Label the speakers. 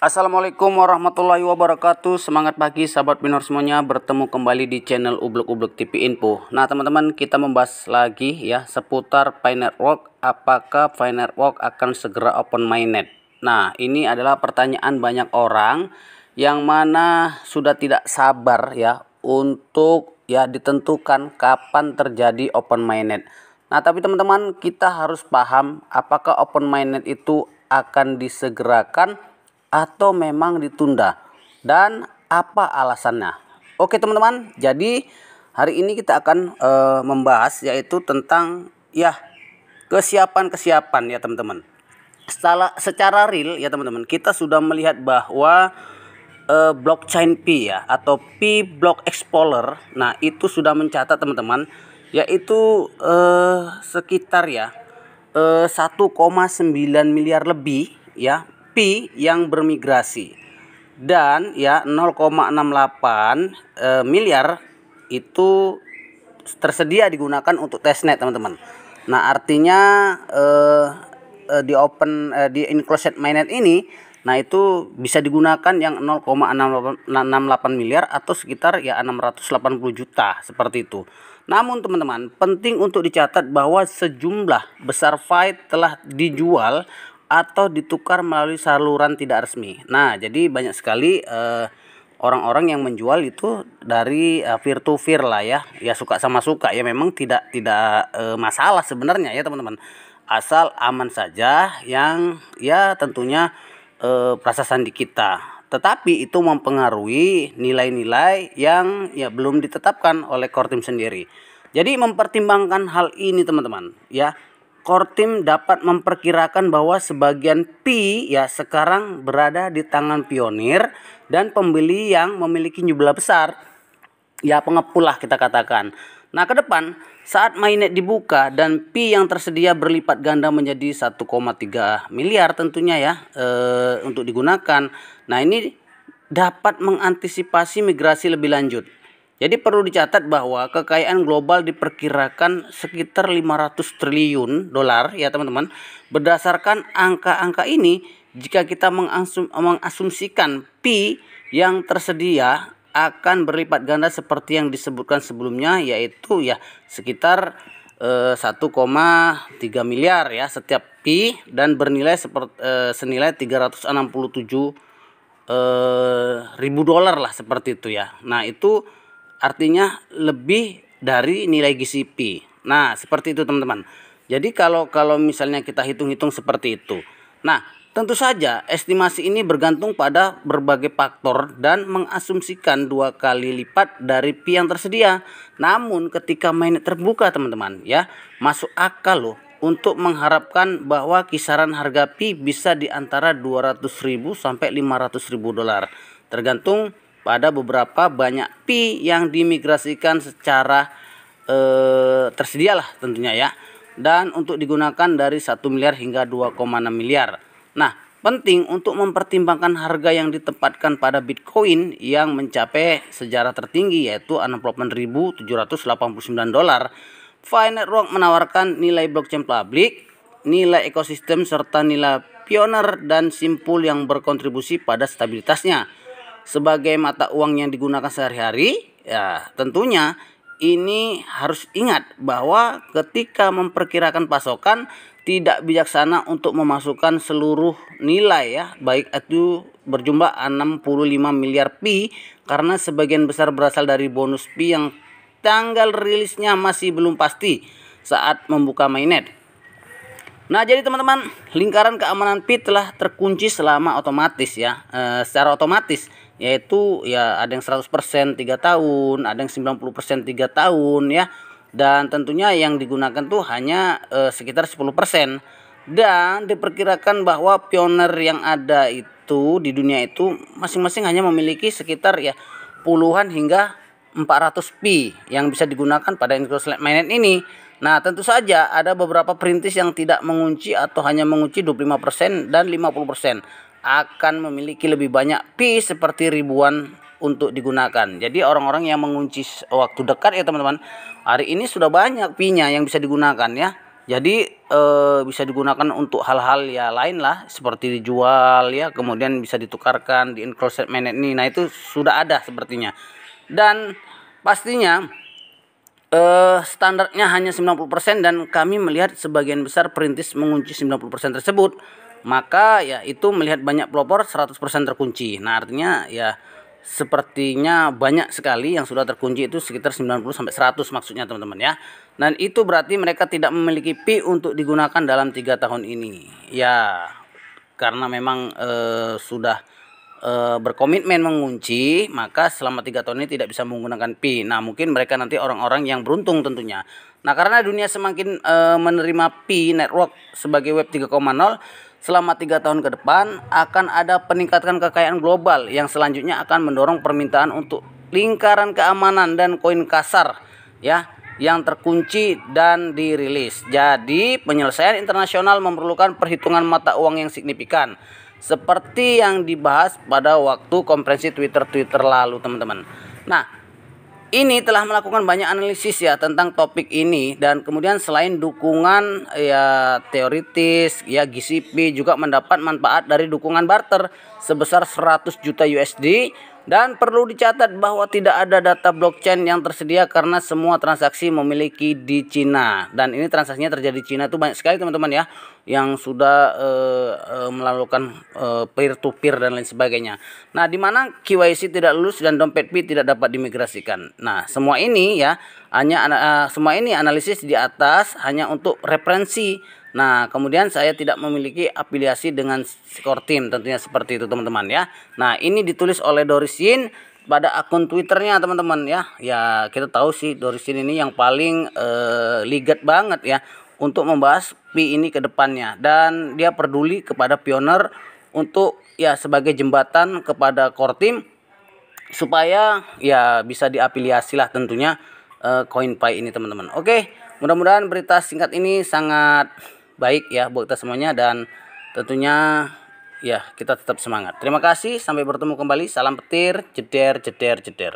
Speaker 1: Assalamualaikum warahmatullahi wabarakatuh. Semangat pagi sahabat minor semuanya, bertemu kembali di channel Ublek-Ublek TV Info. Nah teman-teman, kita membahas lagi ya seputar Pi Network. Apakah Pi Network akan segera open mainnet? Nah ini adalah pertanyaan banyak orang yang mana sudah tidak sabar ya untuk ya ditentukan kapan terjadi open mainnet. Nah tapi teman-teman, kita harus paham apakah open mainnet itu akan disegerakan atau memang ditunda, dan apa alasannya. Oke teman-teman, jadi hari ini kita akan membahas yaitu tentang ya kesiapan ya teman-teman. Secara real ya teman-teman, kita sudah melihat bahwa blockchain Pi ya atau Pi Block Explorer, nah itu sudah mencatat teman-teman, yaitu sekitar ya 1,9 miliar lebih ya Pi yang bermigrasi, dan ya 0,68 miliar itu tersedia digunakan untuk testnet teman-teman. Nah artinya di enclosed mainnet ini, nah itu bisa digunakan yang 0,68 miliar atau sekitar ya 680 juta seperti itu. Namun teman-teman, penting untuk dicatat bahwa sejumlah besar Pi telah dijual atau ditukar melalui saluran tidak resmi. Nah, jadi banyak sekali orang-orang yang menjual itu dari peer to peer lah ya. Ya suka sama suka ya, memang tidak masalah sebenarnya ya teman-teman. Asal aman saja, yang ya tentunya prasasaan di kita. Tetapi itu mempengaruhi nilai-nilai yang ya belum ditetapkan oleh core team sendiri. Jadi mempertimbangkan hal ini teman-teman ya, core team dapat memperkirakan bahwa sebagian Pi ya sekarang berada di tangan pionir dan pembeli yang memiliki jumlah besar, ya pengepul lah kita katakan. Nah ke depan saat mainnet dibuka dan Pi yang tersedia berlipat ganda menjadi 1,3 miliar tentunya ya untuk digunakan. Nah ini dapat mengantisipasi migrasi lebih lanjut. Jadi perlu dicatat bahwa kekayaan global diperkirakan sekitar 500 triliun dolar ya teman-teman. Berdasarkan angka-angka ini, jika kita mengasumsikan Pi yang tersedia akan berlipat ganda seperti yang disebutkan sebelumnya, yaitu ya sekitar 1,3 miliar ya setiap Pi, dan bernilai senilai 367 ribu dolar lah seperti itu ya. Nah itu artinya lebih dari nilai GCP. Nah seperti itu teman-teman. Jadi kalau misalnya kita hitung-hitung seperti itu, nah tentu saja estimasi ini bergantung pada berbagai faktor dan mengasumsikan 2 kali lipat dari Pi yang tersedia. Namun ketika mainnet terbuka teman-teman ya, masuk akal loh untuk mengharapkan bahwa kisaran harga Pi bisa di antara 200.000 sampai 500.000 dolar, tergantung pada beberapa banyak Pi yang dimigrasikan secara tersedia lah tentunya ya, dan untuk digunakan dari 1 miliar hingga 2,6 miliar. Nah penting untuk mempertimbangkan harga yang ditempatkan pada Bitcoin yang mencapai sejarah tertinggi yaitu 68.789 dolar. Pi Network menawarkan nilai blockchain publik, nilai ekosistem, serta nilai pioner dan simpul yang berkontribusi pada stabilitasnya. Sebagai mata uang yang digunakan sehari-hari, ya tentunya ini harus ingat bahwa ketika memperkirakan pasokan tidak bijaksana untuk memasukkan seluruh nilai ya, baik itu berjumlah 65 miliar Pi, karena sebagian besar berasal dari bonus Pi yang tanggal rilisnya masih belum pasti saat membuka mainnet. Nah jadi teman-teman, lingkaran keamanan Pi telah terkunci selama otomatis ya, secara otomatis, yaitu ya ada yang 100% 3 tahun, ada yang 90% 3 tahun ya, dan tentunya yang digunakan tuh hanya sekitar 10%, dan diperkirakan bahwa pioner yang ada itu di dunia itu masing-masing hanya memiliki sekitar ya puluhan hingga 400 Pi yang bisa digunakan pada enclosed mainnet ini. Nah tentu saja ada beberapa perintis yang tidak mengunci atau hanya mengunci 25% dan 50%, akan memiliki lebih banyak Pi seperti ribuan untuk digunakan. Jadi orang-orang yang mengunci waktu dekat ya teman-teman, hari ini sudah banyak Pi-nya yang bisa digunakan ya. Jadi bisa digunakan untuk hal-hal ya lain lah, seperti dijual ya, kemudian bisa ditukarkan di enclosed mainnet ini. Nah, itu sudah ada sepertinya. Dan pastinya standarnya hanya 90% dan kami melihat sebagian besar perintis mengunci 90% tersebut. Maka ya itu melihat banyak pelopor 100% terkunci. Nah, artinya ya sepertinya banyak sekali yang sudah terkunci, itu sekitar 90 sampai 100 maksudnya teman-teman ya. Dan itu berarti mereka tidak memiliki Pi untuk digunakan dalam 3 tahun ini. Ya, karena memang sudah berkomitmen mengunci, maka selama 3 tahun ini tidak bisa menggunakan Pi. Nah, mungkin mereka nanti orang-orang yang beruntung tentunya. Nah, karena dunia semakin menerima Pi network sebagai web 3.0, selama 3 tahun ke depan akan ada peningkatan kekayaan global yang selanjutnya akan mendorong permintaan untuk lingkaran keamanan dan koin kasar ya yang terkunci dan dirilis. Jadi penyelesaian internasional memerlukan perhitungan mata uang yang signifikan, seperti yang dibahas pada waktu konferensi Twitter lalu teman-teman. Nah, ini telah melakukan banyak analisis ya tentang topik ini, dan kemudian selain dukungan ya teoritis ya, GCP juga mendapat manfaat dari dukungan barter sebesar 100 juta USD. Dan perlu dicatat bahwa tidak ada data blockchain yang tersedia karena semua transaksi memiliki di Cina, dan ini transaksinya terjadi di Cina itu banyak sekali teman-teman ya, yang sudah melakukan peer to peer dan lain sebagainya. Nah, di mana KYC tidak lulus dan dompet Pi tidak dapat dimigrasikan. Nah, semua ini ya semua ini analisis di atas hanya untuk referensi. Nah, kemudian saya tidak memiliki afiliasi dengan Core Team, tentunya seperti itu teman-teman ya. Nah, ini ditulis oleh Dorisin pada akun Twitternya teman-teman ya. Ya, kita tahu sih Dorisin ini yang paling ligat banget ya untuk membahas Pi ini ke depannya, dan dia peduli kepada pioner untuk ya sebagai jembatan kepada Core Team supaya ya bisa diafiliasi lah tentunya CoinPi ini teman-teman. Oke, mudah-mudahan berita singkat ini sangat baik ya buat kita semuanya, dan tentunya ya kita tetap semangat. Terima kasih, sampai bertemu kembali. Salam petir, jeder jeder jeder.